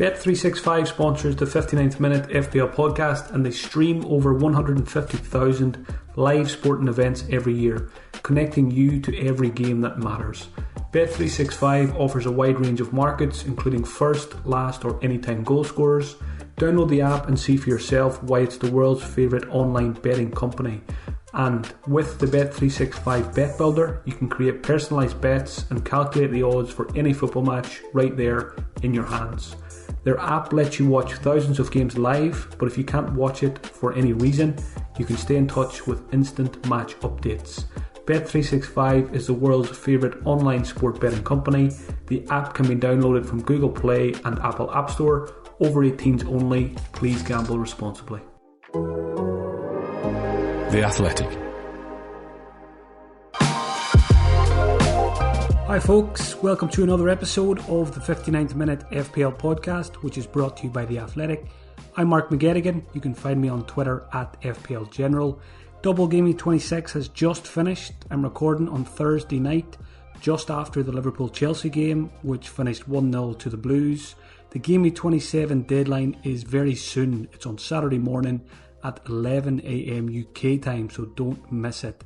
Bet365 sponsors the 59th Minute FPL podcast, and they stream over 150,000 live sporting events every year, connecting you to every game that matters. Bet365 offers a wide range of markets, including first, last or anytime goal scorers. Download the app and see for yourself why it's the world's favourite online betting company. And with the Bet365 Bet Builder, you can create personalised bets and calculate the odds for any football match right there in your hands. Their app lets you watch thousands of games live, but if you can't watch it for any reason, you can stay in touch with instant match updates. Bet365 is the world's favourite online sport betting company. The app can be downloaded from Google Play and Apple App Store. Over 18s only. Please gamble responsibly. The Athletic. Hi folks, welcome to another episode of the 59th Minute FPL podcast, which is brought to you by The Athletic. I'm Mark McGettigan. You can find me on Twitter at FPL General. Double Gameweek 26 has just finished. I'm recording on Thursday night, just after the Liverpool-Chelsea game, which finished 1-0 to the Blues. The Gameweek 27 deadline is very soon. It's on Saturday morning at 11 AM UK time, so don't miss it.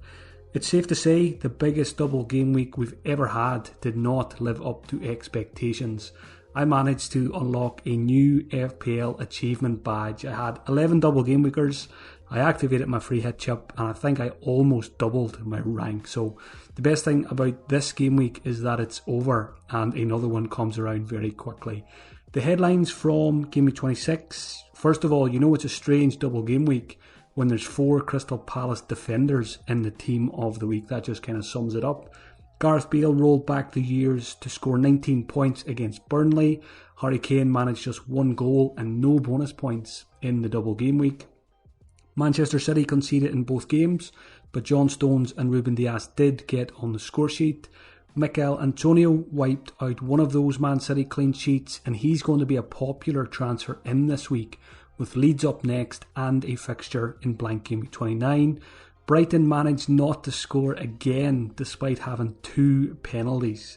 It's safe to say the biggest double game week we've ever had did not live up to expectations. I managed to unlock a new FPL achievement badge. I had 11 double game weekers. I activated my free hit chip and I think I almost doubled my rank. So the best thing about this game week is that it's over and another one comes around very quickly. The headlines from Game Week 26. First of all, you know it's a strange double game week when there's 4 Crystal Palace defenders in the team of the week. That just kind of sums it up. Gareth Bale rolled back the years to score 19 points against Burnley. Harry Kane managed just 1 goal and no bonus points in the double game week. Manchester City conceded in both games, but John Stones and Ruben Dias did get on the score sheet. Mikel Antonio wiped out one of those Man City clean sheets, and he's going to be a popular transfer in this week, with Leeds up next and a fixture in blank Game Week 29. Brighton managed not to score again despite having 2 penalties.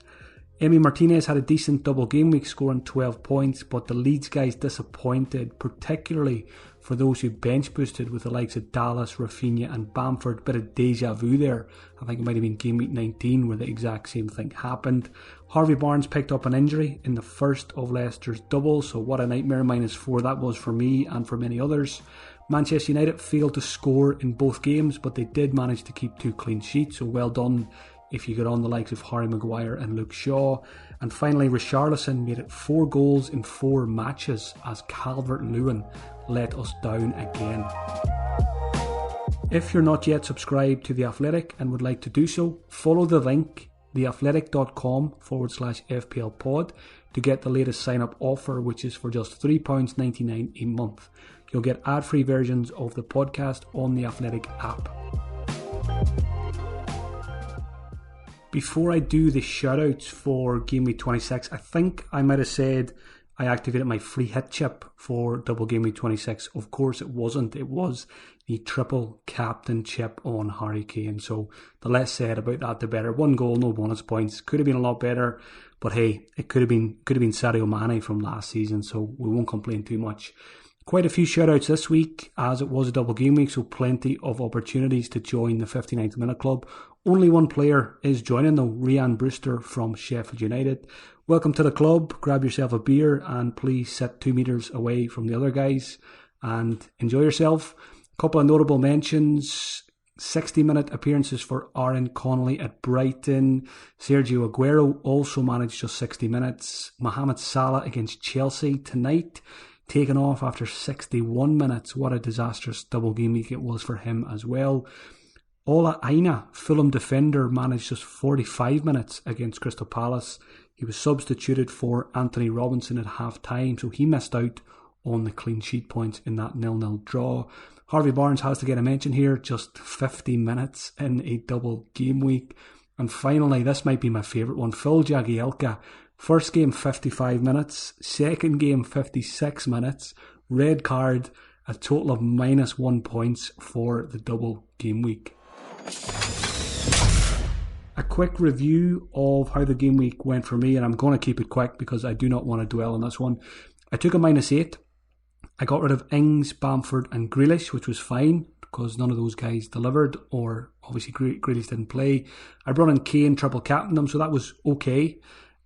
Emi Martinez had a decent double game week, scoring 12 points, but the Leeds guys disappointed, particularly for those who bench boosted with the likes of Dallas, Rafinha and Bamford. Bit of deja vu there. I think it might have been Game Week 19 where the exact same thing happened. Harvey Barnes picked up an injury in the first of Leicester's doubles, so what a nightmare -4 that was for me and for many others. Manchester United failed to score in both games, but they did manage to keep 2 clean sheets, so well done if you get on the likes of Harry Maguire and Luke Shaw. And finally, Richarlison made it 4 goals in 4 matches as Calvert-Lewin let us down again. If you're not yet subscribed to The Athletic and would like to do so, follow the link theathletic.com/FPL pod to get the latest sign-up offer, which is for just £3.99 a month. You'll get ad-free versions of the podcast on the Athletic app. Before I do the shoutouts for Game Week 26, I think I might have said I activated my free hit chip for double Game Week 26. Of course it wasn't. It was the triple captain chip on Harry Kane. So the less said about that, the better. 1 goal, no bonus points. Could have been a lot better. But hey, it could have been Sadio Mane from last season. So we won't complain too much. Quite a few shoutouts this week, as it was a double game week, so plenty of opportunities to join the 59th Minute Club. Only one player is joining though, Ryan Brewster from Sheffield United. Welcome to the club, grab yourself a beer and please sit 2 metres away from the other guys and enjoy yourself. A couple of notable mentions: 60-minute appearances for Aaron Connolly at Brighton. Sergio Aguero also managed just 60 minutes. Mohamed Salah against Chelsea tonight, taken off after 61 minutes. What a disastrous double game week it was for him as well. Ola Aina, Fulham defender, managed just 45 minutes against Crystal Palace. He was substituted for Anthony Robinson at half-time, so he missed out on the clean sheet points in that 0-0 draw. Harvey Barnes has to get a mention here, just 50 minutes in a double game week. And finally, this might be my favourite one, Phil Jagielka. First game 55 minutes, second game 56 minutes, red card, a total of -1 points for the double game week. A quick review of how the game week went for me, and I'm going to keep it quick because I do not want to dwell on this one. I took a -8. I got rid of Ings, Bamford and Grealish, which was fine because none of those guys delivered, or obviously Grealish didn't play. I brought in Kane, triple captain them, so that was okay.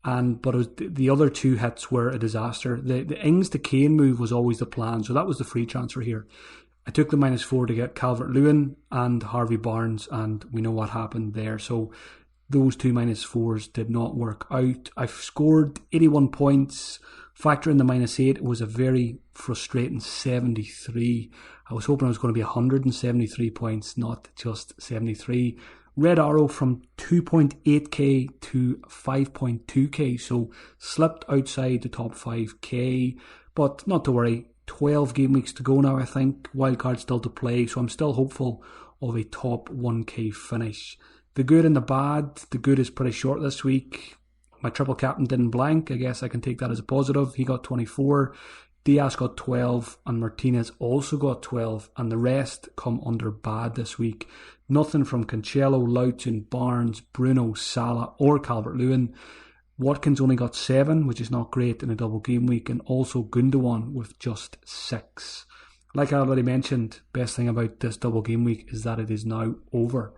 But the other two hits were a disaster. The Ings to Kane move was always the plan, so that was the free transfer here. I took the -4 to get Calvert-Lewin and Harvey Barnes, and we know what happened there. So those two -4s did not work out. I've scored 81 points. Factor in the -8, it was a very frustrating 73. I was hoping I was going to be 173 points, not just 73. Red arrow from 2.8k to 5.2k, so slipped outside the top 5k, but not to worry. 12 game weeks to go now, I think. Wildcard still to play, so I'm still hopeful of a top 1k finish. The good and the bad. The good is pretty short this week. My triple captain didn't blank. I guess I can take that as a positive. He got 24. Diaz got 12. And Martinez also got 12. And the rest come under bad this week. Nothing from Cancelo, Loughton, Barnes, Bruno, Salah or Calvert-Lewin. Watkins only got 7, which is not great in a double game week. And also Gundogan with just 6. Like I already mentioned, best thing about this double game week is that it is now over.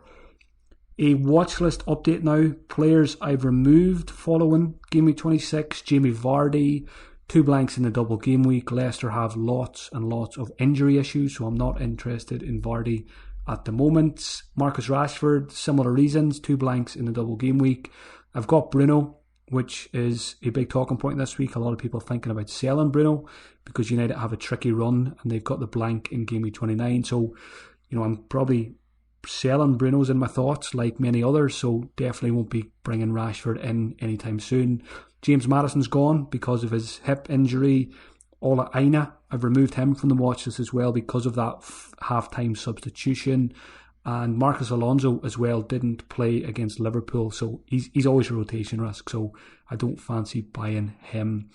A watch list update now. Players I've removed following Game Week 26. Jamie Vardy, 2 blanks in the double game week. Leicester have lots and lots of injury issues, so I'm not interested in Vardy at the moment. Marcus Rashford, similar reasons, 2 blanks in the double game week. I've got Bruno, which is a big talking point this week. A lot of people thinking about selling Bruno because United have a tricky run and they've got the blank in Game Week 29. So, I'm probably selling Bruno's in my thoughts like many others, so definitely won't be bringing Rashford in anytime soon. James Maddison's gone because of his hip injury. Ola Aina, I've removed him from the watch list as well because of that half-time substitution. And Marcus Alonso as well didn't play against Liverpool, so he's always a rotation risk, so I don't fancy buying him.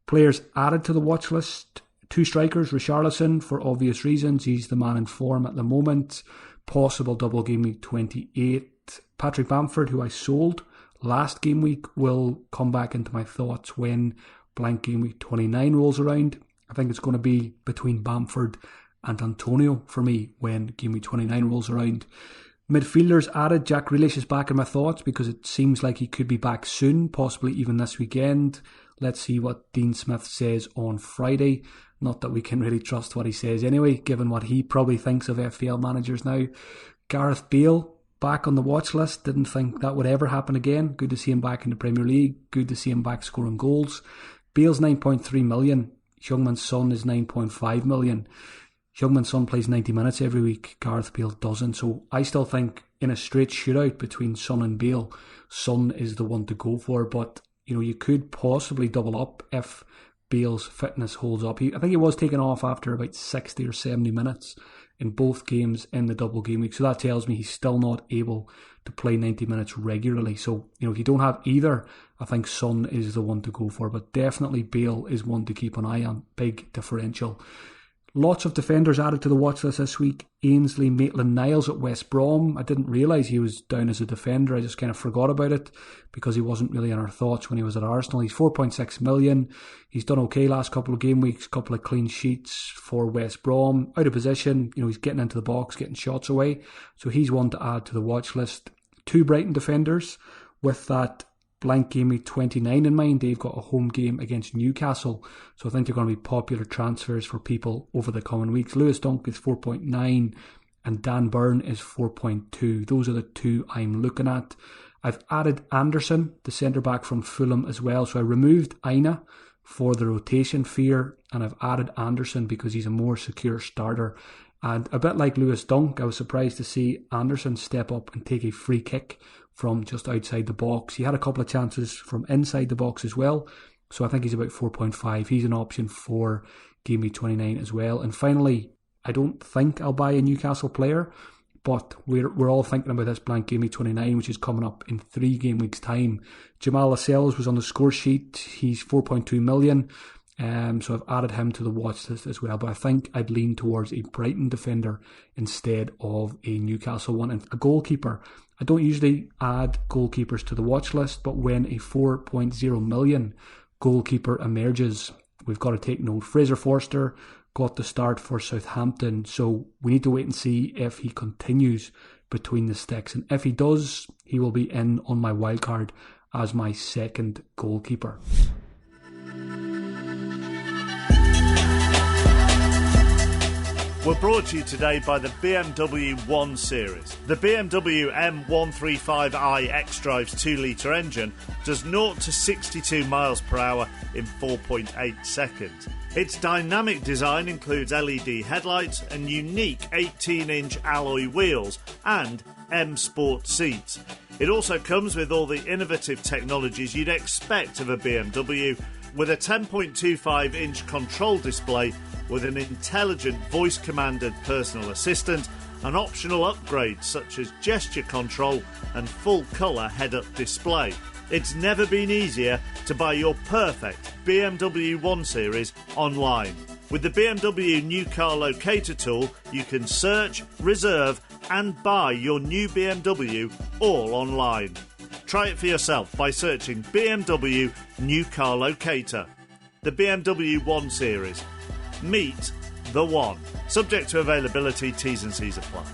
Players added to the watch list. 2 strikers, Richarlison for obvious reasons. He's the man in form at the moment. Possible double game week 28. Patrick Bamford, who I sold last game week, will come back into my thoughts when blank game week 29 rolls around. I think it's going to be between Bamford and Antonio for me when game week 29 rolls around. Midfielders added. Jack Grealish is back in my thoughts because it seems like he could be back soon, possibly even this weekend. Let's see what Dean Smith says on Friday. Not that we can really trust what he says anyway, given what he probably thinks of FPL managers now. Gareth Bale, back on the watch list. Didn't think that would ever happen again. Good to see him back in the Premier League. Good to see him back scoring goals. Bale's 9.3 million. Heung-min Son is 9.5 million. Heung-min Son plays 90 minutes every week. Gareth Bale doesn't. So I still think in a straight shootout between Son and Bale, Son is the one to go for. But, you could possibly double up if Bale's fitness holds up. I think he was taken off after about 60 or 70 minutes in both games in the double game week. So that tells me he's still not able to play 90 minutes regularly. So, if you don't have either, I think Son is the one to go for. But definitely Bale is one to keep an eye on. Big differential. Lots of defenders added to the watch list this week. Ainsley Maitland-Niles at West Brom. I didn't realise he was down as a defender. I just kind of forgot about it because he wasn't really in our thoughts when he was at Arsenal. He's 4.6 million. He's done okay last couple of game weeks, couple of clean sheets for West Brom. Out of position, he's getting into the box, getting shots away. So he's one to add to the watch list. 2 Brighton defenders with that blank game week 29 in mind. They've got a home game against Newcastle, so I think they're going to be popular transfers for people over the coming weeks. Lewis Dunk is 4.9 and Dan Burn is 4.2. Those are the 2 I'm looking at. I've added Anderson, the centre back from Fulham as well, so I removed Aina for the rotation fear and I've added Anderson because he's a more secure starter. And a bit like Lewis Dunk, I was surprised to see Anderson step up and take a free kick from just outside the box. He had a couple of chances from inside the box as well, so I think he's about 4.5. He's an option for Game Week 29 as well. And finally, I don't think I'll buy a Newcastle player, but we're all thinking about this blank Game Week 29, which is coming up in 3 game weeks' time. Jamal Lascelles was on the score sheet. He's 4.2 million. So I've added him to the watch list as well, but I think I'd lean towards a Brighton defender instead of a Newcastle one. And a goalkeeper, I don't usually add goalkeepers to the watch list, but when a 4.0 million goalkeeper emerges, we've got to take note. Fraser Forster got the start for Southampton, so we need to wait and see if he continues between the sticks. And if he does, he will be in on my wildcard as my second goalkeeper. We're brought to you today by the BMW 1 Series. The BMW M135i xDrive's 2-litre engine does 0 to 62 miles per hour in 4.8 seconds. Its dynamic design includes LED headlights and unique 18-inch alloy wheels and M Sport seats. It also comes with all the innovative technologies you'd expect of a BMW, with a 10.25-inch control display with an intelligent voice-commanded personal assistant and optional upgrades such as gesture control and full-colour head-up display. It's never been easier to buy your perfect BMW 1 Series online. With the BMW New Car Locator tool, you can search, reserve and buy your new BMW all online. Try it for yourself by searching BMW New Car Locator. The BMW 1 Series. Meet the one. Subject to availability, T's and C's apply.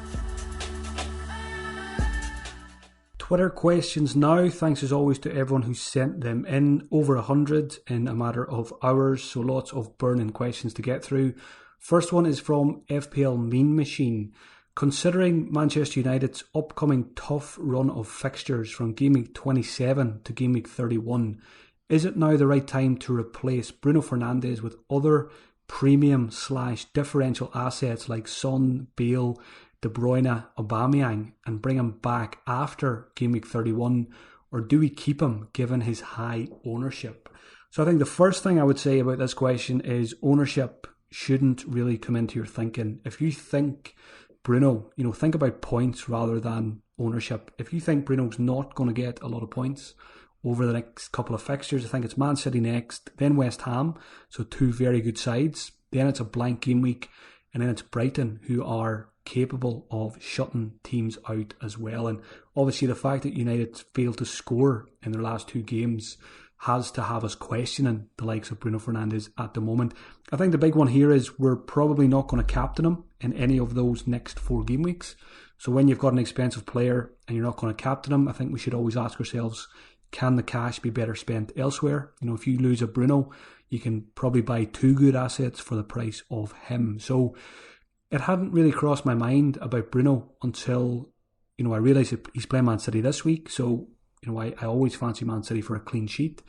Twitter questions now. Thanks as always to everyone who sent them in. Over 100 in a matter of hours, so lots of burning questions to get through. First one is from FPL Mean Machine. Considering Manchester United's upcoming tough run of fixtures from Gameweek 27 to Gameweek 31, is it now the right time to replace Bruno Fernandes with other premium/differential assets like Son, Bale, De Bruyne, Aubameyang and bring him back after Gameweek 31, or do we keep him given his high ownership? So I think the first thing I would say about this question is ownership shouldn't really come into your thinking. If you think Bruno, think about points rather than ownership. If you think Bruno's not going to get a lot of points over the next couple of fixtures, I think it's Man City next, then West Ham, so two very good sides. Then it's a blank game week, and then it's Brighton, who are capable of shutting teams out as well. And obviously the fact that United failed to score in their last two games has to have us questioning the likes of Bruno Fernandes at the moment. I think the big one here is we're probably not going to captain him in any of those next 4 game weeks. So when you've got an expensive player and you're not going to captain him, I think we should always ask ourselves, can the cash be better spent elsewhere? If you lose a Bruno, you can probably buy 2 good assets for the price of him. So it hadn't really crossed my mind about Bruno until, I realised he's playing Man City this week. So, I always fancy Man City for a clean sheet.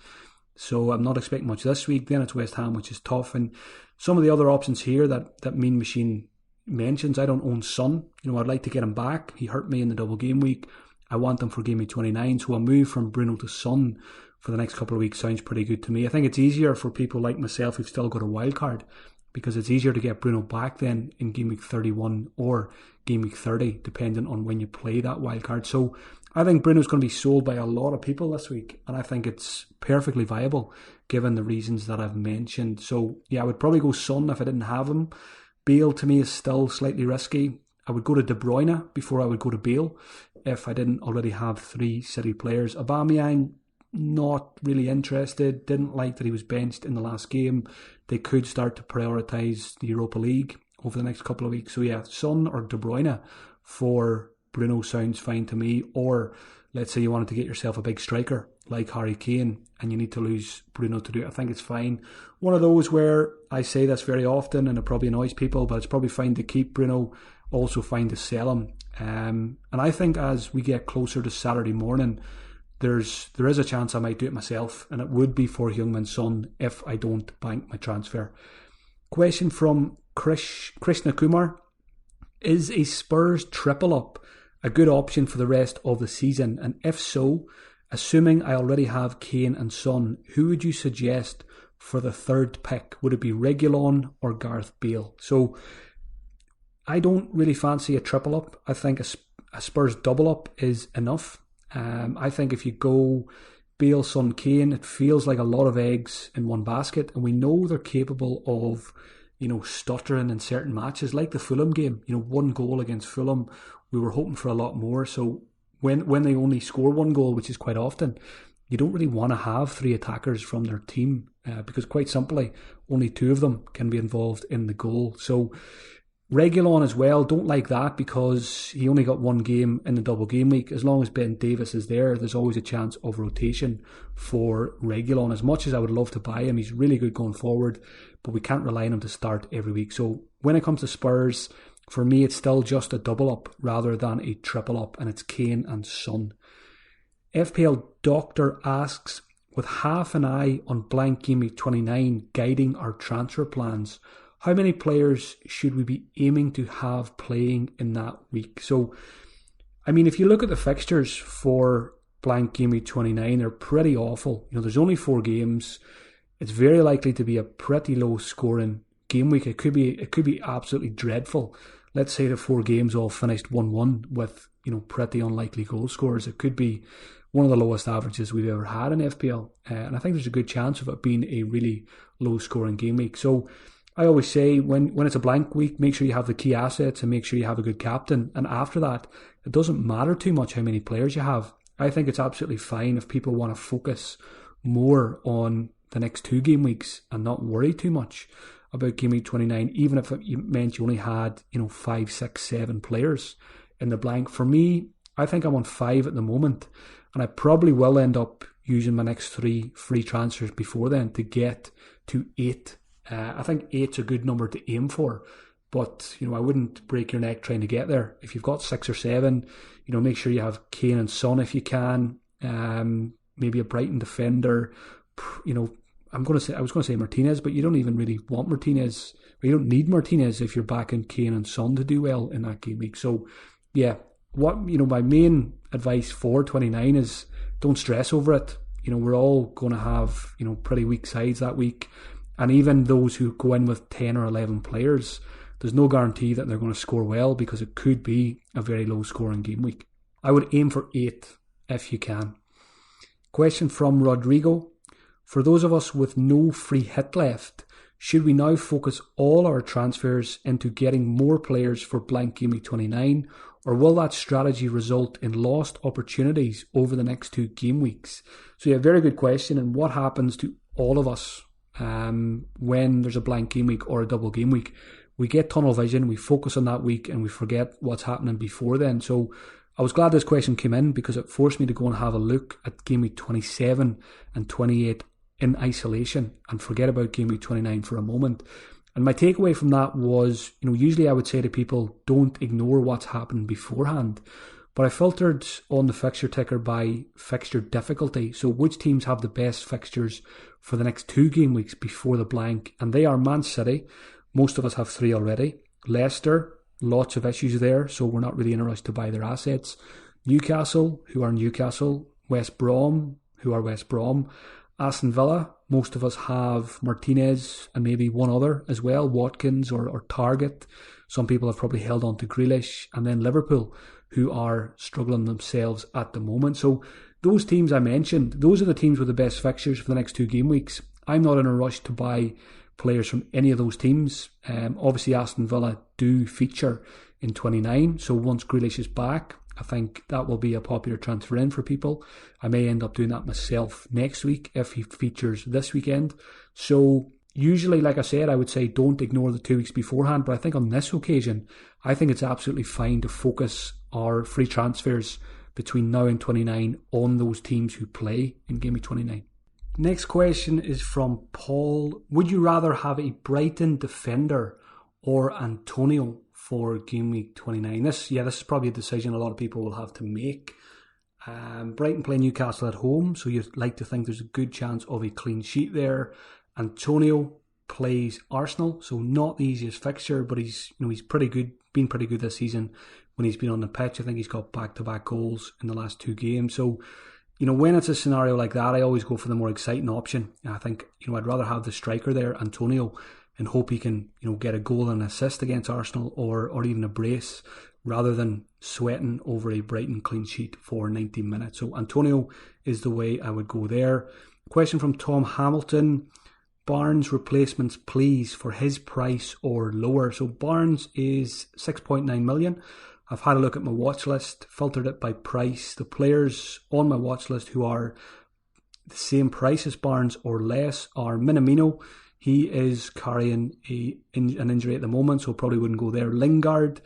So I'm not expecting much this week. Then it's West Ham, which is tough. And some of the other options here that Mean Machine mentions, I don't own Son. I'd like to get him back. He hurt me in the double game week. I want him for game week 29. So a move from Bruno to Son for the next couple of weeks sounds pretty good to me. I think it's easier for people like myself who've still got a wild card, because it's easier to get Bruno back then in game week 31 or game week 30, depending on when you play that wild card. So I think Bruno's going to be sold by a lot of people this week, and I think it's perfectly viable given the reasons that I've mentioned. So yeah, I would probably go Son if I didn't have him. Bale to me is still slightly risky. I would go to De Bruyne before I would go to Bale if I didn't already have 3 City players. Aubameyang, not really interested. Didn't like that he was benched in the last game. They could start to prioritise the Europa League over the next couple of weeks. So yeah, Son or De Bruyne for Bruno sounds fine to me. Or let's say you wanted to get yourself a big striker like Harry Kane and you need to lose Bruno to do it. I think it's fine. One of those where I say this very often and it probably annoys people, but it's probably fine to keep Bruno, also fine to sell him. And I think as we get closer to Saturday morning, there is a chance I might do it myself, and it would be for Heung-min Son if I don't bank my transfer. Question from Krishna Kumar. Is a Spurs triple up a good option for the rest of the season? And if so, assuming I already have Kane and Son, who would you suggest for the third pick? Would it be Reguilon or Gareth Bale? So I don't really fancy a triple up. I think a Spurs double up is enough. I think if you go Bale, Son, Kane, it feels like a lot of eggs in one basket, and we know they're capable of, stuttering in certain matches, like the Fulham game. 1 goal against Fulham, we were hoping for a lot more. So when they only score 1 goal, which is quite often, you don't really want to have 3 attackers from their team because quite simply, only 2 of them can be involved in the goal. So Reguilon as well, don't like that because he only got 1 game in the double game week. As long as Ben Davis is there, there's always a chance of rotation for Reguilon. As much as I would love to buy him, he's really good going forward, but we can't rely on him to start every week. So when it comes to Spurs, for me, it's still just a double up rather than a triple up, and it's Kane and Son. FPL Doctor asks, with half an eye on blank game week 29 guiding our transfer plans, how many players should we be aiming to have playing in that week? So, I mean, if you look at the fixtures for blank game week 29, they're pretty awful. There's only 4 games. It's very likely to be a pretty low scoring game week. It could be absolutely dreadful. Let's say the 4 games all finished 1-1 with, pretty unlikely goal scorers. It could be one of the lowest averages we've ever had in FPL. And I think there's a good chance of it being a really low scoring game week. So I always say when it's a blank week, make sure you have the key assets and make sure you have a good captain. And after that, it doesn't matter too much how many players you have. I think it's absolutely fine if people want to focus more on the next 2 game weeks and not worry too much about game week 29, even if it meant you only had, 5, 6, 7 players in the blank. For me, I think I'm on 5 at the moment, and I probably will end up using my next 3 free transfers before then to get to 8. I think 8's a good number to aim for, but I wouldn't break your neck trying to get there. If you've got 6 or 7, make sure you have Kane and Son if you can. Maybe a Brighton defender. I was going to say Martinez, but you don't even really want Martinez. Or you don't need Martinez if you're backing Kane and Son to do well in that game week. So yeah, my main advice for 29 is don't stress over it. We're all going to have pretty weak sides that week. And even those who go in with 10 or 11 players, there's no guarantee that they're going to score well because it could be a very low scoring game week. I would aim for 8 if you can. Question from Rodrigo. For those of us with no free hit left, should we now focus all our transfers into getting more players for blank game week 29, or will that strategy result in lost opportunities over the next 2 game weeks? So yeah, very good question. And what happens to all of us when there's a blank game week or a double game week? We get tunnel vision, we focus on that week and we forget what's happening before then. So I was glad this question came in because it forced me to go and have a look at game week 27 and 28 in isolation and forget about game week 29 for a moment. And my takeaway from that was, usually I would say to people, don't ignore what's happened beforehand. But I filtered on the fixture ticker by fixture difficulty. So which teams have the best fixtures for the next 2 game weeks before the blank? And they are Man City. Most of us have 3 already. Leicester, lots of issues there, so we're not really in a rush to buy their assets. Newcastle, who are Newcastle. West Brom, who are West Brom. Aston Villa, most of us have Martinez and maybe one other as well, Watkins or Target. Some people have probably held on to Grealish. And then Liverpool, who are struggling themselves at the moment. So those teams I mentioned, those are the teams with the best fixtures for the next 2 game weeks. I'm not in a rush to buy players from any of those teams. Obviously Aston Villa do feature in 29, so once Grealish is back, I think that will be a popular transfer in for people. I may end up doing that myself next week if he features this weekend. So usually, like I said, I would say don't ignore the 2 weeks beforehand, but I think on this occasion, I think it's absolutely fine to focus our free transfers between now and 29 on those teams who play in Game Week 29. Next question is from Paul. Would you rather have a Brighton defender or Antonio for Game Week 29? This is probably a decision a lot of people will have to make. Brighton play Newcastle at home, so you'd like to think there's a good chance of a clean sheet there. Antonio plays Arsenal, so not the easiest fixture, but he's pretty good, been pretty good this season when he's been on the pitch. I think he's got back-to-back goals in the last 2 games. So, when it's a scenario like that, I always go for the more exciting option. I think, I'd rather have the striker there, Antonio, and hope he can, get a goal and assist against Arsenal or even a brace rather than sweating over a Brighton clean sheet for 90 minutes. So Antonio is the way I would go there. Question from Tom Hamilton. Barnes replacements, please, for his price or lower. So Barnes is 6.9 million. I've had a look at my watch list, filtered it by price. The players on my watch list who are the same price as Barnes or less are Minamino. He is carrying an injury at the moment, so probably wouldn't go there. Lingard,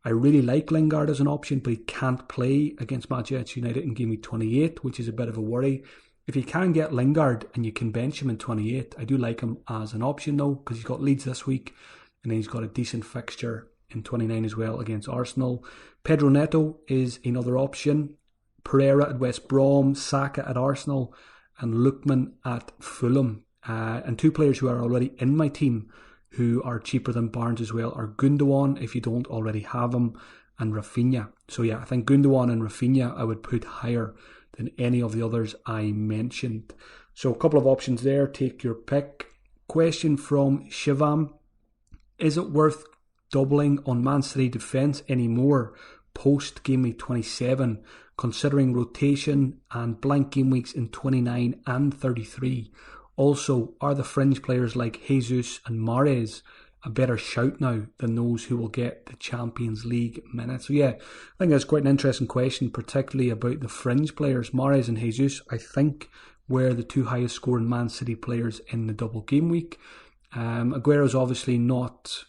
I really like Lingard as an option, but he can't play against Manchester United in Game Week 28, which is a bit of a worry. If you can get Lingard and you can bench him in 28, I do like him as an option though, because he's got Leeds this week, and then he's got a decent fixture in 29 as well against Arsenal. Pedro Neto is another option. Pereira at West Brom, Saka at Arsenal, and Lookman at Fulham. And two players who are already in my team who are cheaper than Barnes as well are Gundogan, if you don't already have him, and Rafinha. So yeah, I think Gundogan and Rafinha I would put higher than any of the others I mentioned. So a couple of options there, take your pick. Question from Shivam: is it worth doubling on Man City defence anymore post Game Week 27, considering rotation and blank game weeks in 29 and 33? Also, are the fringe players like Jesus and Mahrez a better shout now than those who will get the Champions League minutes? So yeah, I think that's quite an interesting question, particularly about the fringe players. Mahrez and Jesus, I think, were the two highest scoring Man City players in the double game week. Aguero's obviously not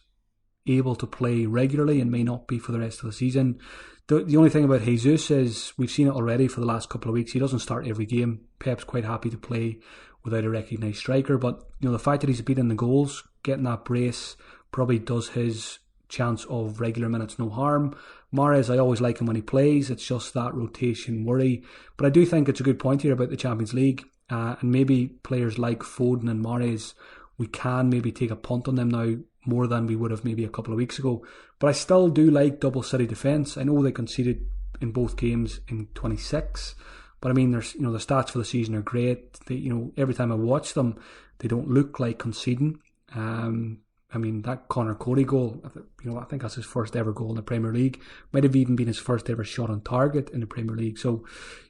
able to play regularly and may not be for the rest of the season. The only thing about Jesus is, we've seen it already for the last couple of weeks, he doesn't start every game. Pep's quite happy to play without a recognised striker, but the fact that he's beating the goals, getting that brace, probably does his chance of regular minutes no harm. Mahrez, I always like him when he plays, it's just that rotation worry. But I do think it's a good point here about the Champions League, and maybe players like Foden and Mahrez, we can maybe take a punt on them now more than we would have maybe a couple of weeks ago. But I still do like double City defence. I know they conceded in both games in 26, but I mean, there's the stats for the season are great. They, every time I watch them, they don't look like conceding. I mean, that Connor Cody goal, I think that's his first ever goal in the Premier League. Might have even been his first ever shot on target in the Premier League. So,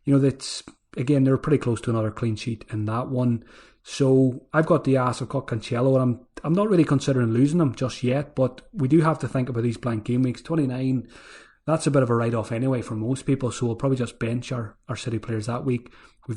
that's, again, they're pretty close to another clean sheet in that one. So I've got Diaz, I've got Cancelo, and I'm not really considering losing them just yet, but we do have to think about these blank game weeks. 29, that's a bit of a write-off anyway for most people, so we'll probably just bench our City players that week.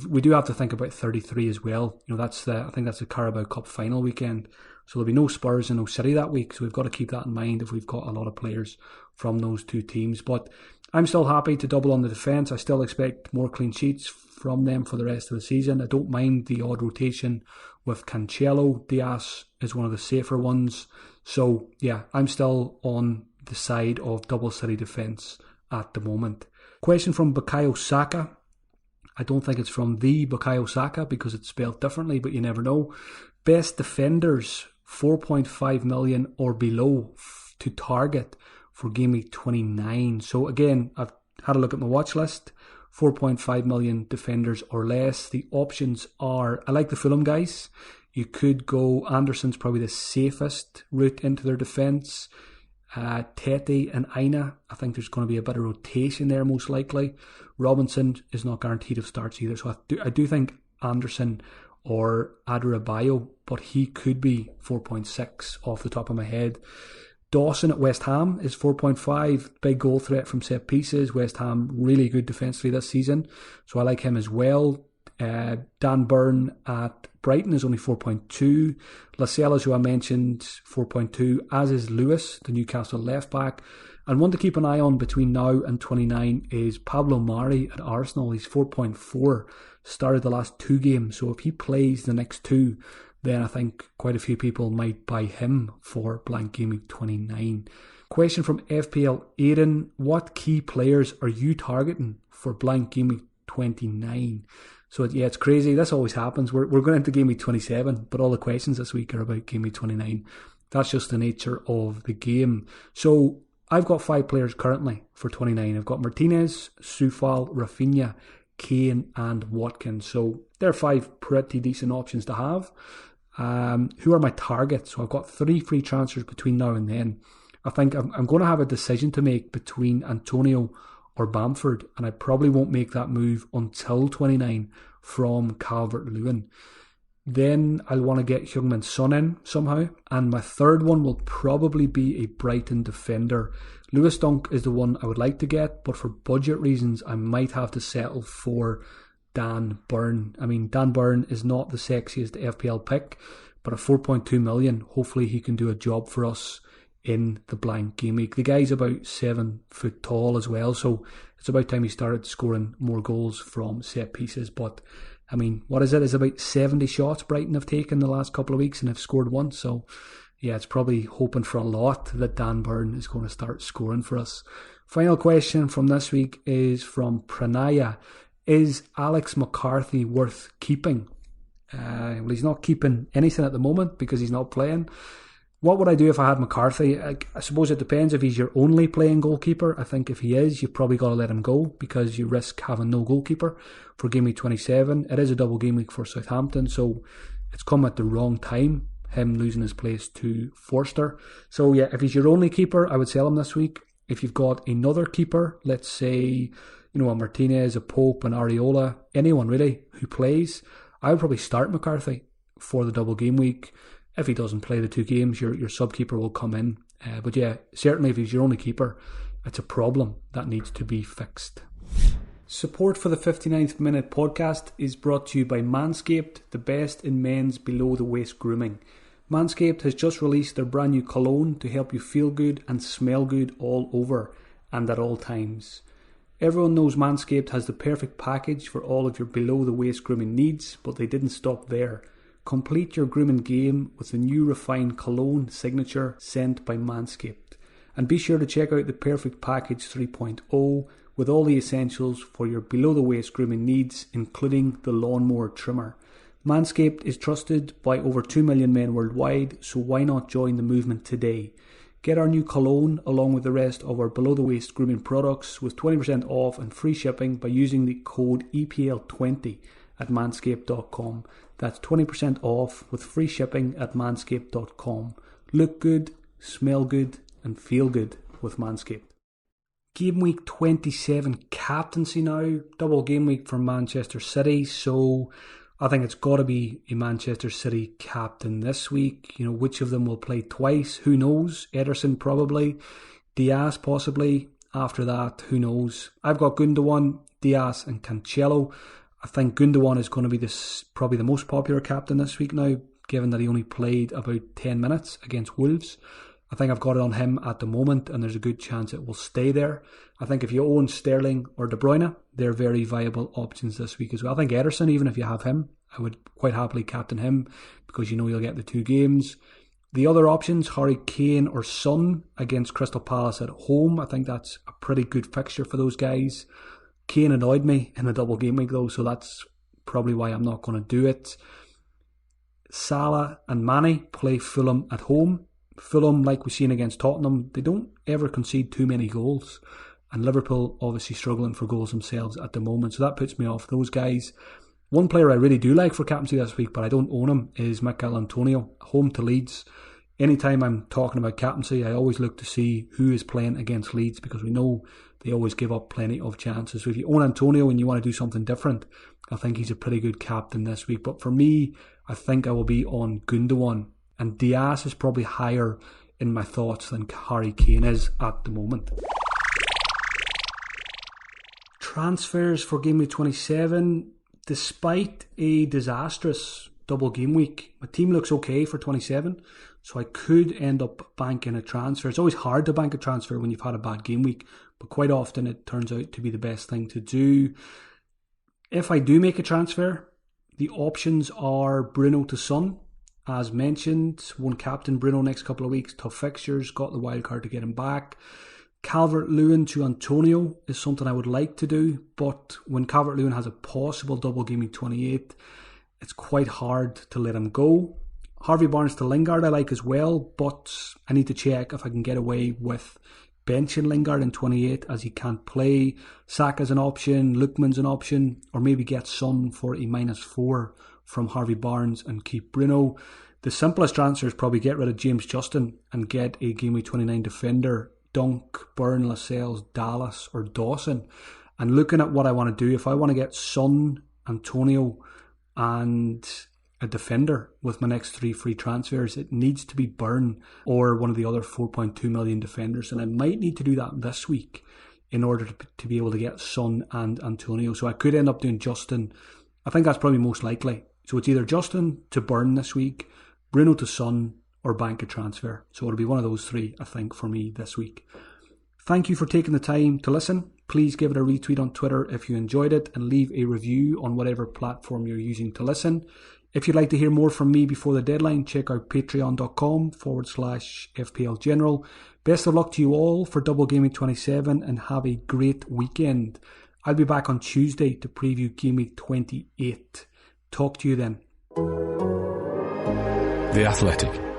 We do have to think about 33 as well. I think that's the Carabao Cup final weekend, so there'll be no Spurs and no City that week, so we've got to keep that in mind if we've got a lot of players from those two teams. But I'm still happy to double on the defence. I still expect more clean sheets from them for the rest of the season. I don't mind the odd rotation with Cancelo. Diaz is one of the safer ones. So yeah, I'm still on the side of double City defence at the moment. Question from Bukayo Saka. I don't think it's from the Bukayo Saka because it's spelled differently, but you never know. Best defenders, 4.5 million or below to target for Game Week 29. So again, I've had a look at my watch list. 4.5 million defenders or less. The options are, I like the Fulham guys. You could go, Anderson's probably the safest route into their defence. Tete and Aina, I think there's going to be a bit of rotation there most likely. Robinson is not guaranteed of starts either, so I do think Anderson or Adebayo, but he could be 4.6 off the top of my head. Dawson at West Ham is 4.5, big goal threat from set pieces. West Ham really good defensively this season, so I like him as well. Dan Burn at Brighton is only 4.2. Lascelles, who I mentioned, 4.2, as is Lewis, the Newcastle left back. And one to keep an eye on between now and 29 is Pablo Mari at Arsenal. He's 4.4, started the last two games, so if he plays the next two, then I think quite a few people might buy him for blank game week 29. Question from FPL Aiden: what key players are you targeting for blank game week 29? So yeah, it's crazy. This always happens. We're going into game week 27, but all the questions this week are about game week 29. That's just the nature of the game. So I've got 5 players currently for 29. I've got Martinez, Soufal, Rafinha, Kane and Watkins. So they're 5 pretty decent options to have. Who are my targets? So I've got 3 free transfers between now and then. I think I'm going to have a decision to make between Antonio or Bamford, and I probably won't make that move until 29 from Calvert-Lewin. Then I'll want to get Heung-min Son in somehow, and my third one will probably be a Brighton defender. Lewis Dunk is the one I would like to get, but for budget reasons I might have to settle for Dan Burn. I mean, Dan Burn is not the sexiest FPL pick, but at 4.2 million, hopefully he can do a job for us in the blank game week. The guy's about 7 foot tall as well, so it's about time he started scoring more goals from set pieces. But I mean, what is it? It's about 70 shots Brighton have taken the last couple of weeks and have scored one. So yeah, it's probably hoping for a lot that Dan Burn is going to start scoring for us. Final question from this week is from Pranaya. Is Alex McCarthy worth keeping? Well, he's not keeping anything at the moment because he's not playing. What would I do if I had McCarthy? I suppose it depends if he's your only playing goalkeeper. I think if he is, you've probably got to let him go because you risk having no goalkeeper for game week 27. It is a double game week for Southampton, so it's come at the wrong time, him losing his place to Forster. So yeah, if he's your only keeper, I would sell him this week. If you've got another keeper, let's say, a Martinez, a Pope, an Areola, anyone really who plays, I would probably start McCarthy for the double game week. If he doesn't play the 2 games, your sub-keeper will come in. But yeah, certainly if he's your only keeper, it's a problem that needs to be fixed. Support for the 59th Minute podcast is brought to you by Manscaped, the best in men's below-the-waist grooming. Manscaped has just released their brand new cologne to help you feel good and smell good all over and at all times. Everyone knows Manscaped has the perfect package for all of your below-the-waist grooming needs, but they didn't stop there. Complete your grooming game with the new refined cologne signature sent by Manscaped. And be sure to check out the Perfect Package 3.0 with all the essentials for your below-the-waist grooming needs, including the lawnmower trimmer. Manscaped is trusted by over 2 million men worldwide, so why not join the movement today? Get our new cologne along with the rest of our below-the-waist grooming products with 20% off and free shipping by using the code EPL20 at manscaped.com. That's 20% off with free shipping at manscaped.com. Look good, smell good, and feel good with Manscaped. Game week 27 captaincy now. Double game week for Manchester City. So I think it's got to be a Manchester City captain this week. Which of them will play twice? Who knows? Ederson probably. Diaz possibly. After that, who knows? I've got Gundogan, Diaz and Cancelo. I think Gundogan is going to be probably the most popular captain this week now, given that he only played about 10 minutes against Wolves. I think I've got it on him at the moment, and there's a good chance it will stay there. I think if you own Sterling or De Bruyne, they're very viable options this week as well. I think Ederson, even if you have him, I would quite happily captain him because you'll get the 2 games. The other options, Harry Kane or Son against Crystal Palace at home. I think that's a pretty good fixture for those guys. Kane annoyed me in the double game week though, so that's probably why I'm not going to do it. Salah and Mane play Fulham at home. Fulham, like we've seen against Tottenham, they don't ever concede too many goals. And Liverpool obviously struggling for goals themselves at the moment, so that puts me off those guys. One player I really do like for captaincy this week, but I don't own him, is Mikel Antonio, home to Leeds. Anytime I'm talking about captaincy, I always look to see who is playing against Leeds because we know they always give up plenty of chances. So if you own Antonio and you want to do something different, I think he's a pretty good captain this week. But for me, I think I will be on Gundogan. And Diaz is probably higher in my thoughts than Harry Kane is at the moment. Transfers for game week 27. Despite a disastrous double game week, my team looks okay for 27. So I could end up banking a transfer. It's always hard to bank a transfer when you've had a bad game week, but quite often it turns out to be the best thing to do. If I do make a transfer, the options are Bruno to Son. As mentioned, won't captain Bruno next couple of weeks. Tough fixtures, got the wild card to get him back. Calvert-Lewin to Antonio is something I would like to do, but when Calvert-Lewin has a possible double game week 28, it's quite hard to let him go. Harvey Barnes to Lingard I like as well, but I need to check if I can get away with benching Lingard in 28 as he can't play. Saka's an option, Lookman's an option, or maybe get Son for a -4 from Harvey Barnes and keep Bruno. The simplest transfer is probably get rid of James Justin and get a game week 29 defender, Dunk, Burn, Lascelles, Dallas or Dawson. And looking at what I want to do, if I want to get Son, Antonio and a defender with my next 3 free transfers, it needs to be Burn or one of the other 4.2 million defenders, and I might need to do that this week in order to be able to get Son and Antonio. So I could end up doing Justin. I think that's probably most likely. So it's either Justin to Burn this week, Bruno to Son, or bank a transfer. So it'll be one of those three, I think, for me this week. Thank you for taking the time to listen. Please give it a retweet on Twitter if you enjoyed it, and leave a review on whatever platform you're using to listen. If you'd like to hear more from me before the deadline, check out patreon.com/FPL General. Best of luck to you all for Double Gameweek 27, and have a great weekend. I'll be back on Tuesday to preview Gameweek 28. Talk to you then. The Athletic.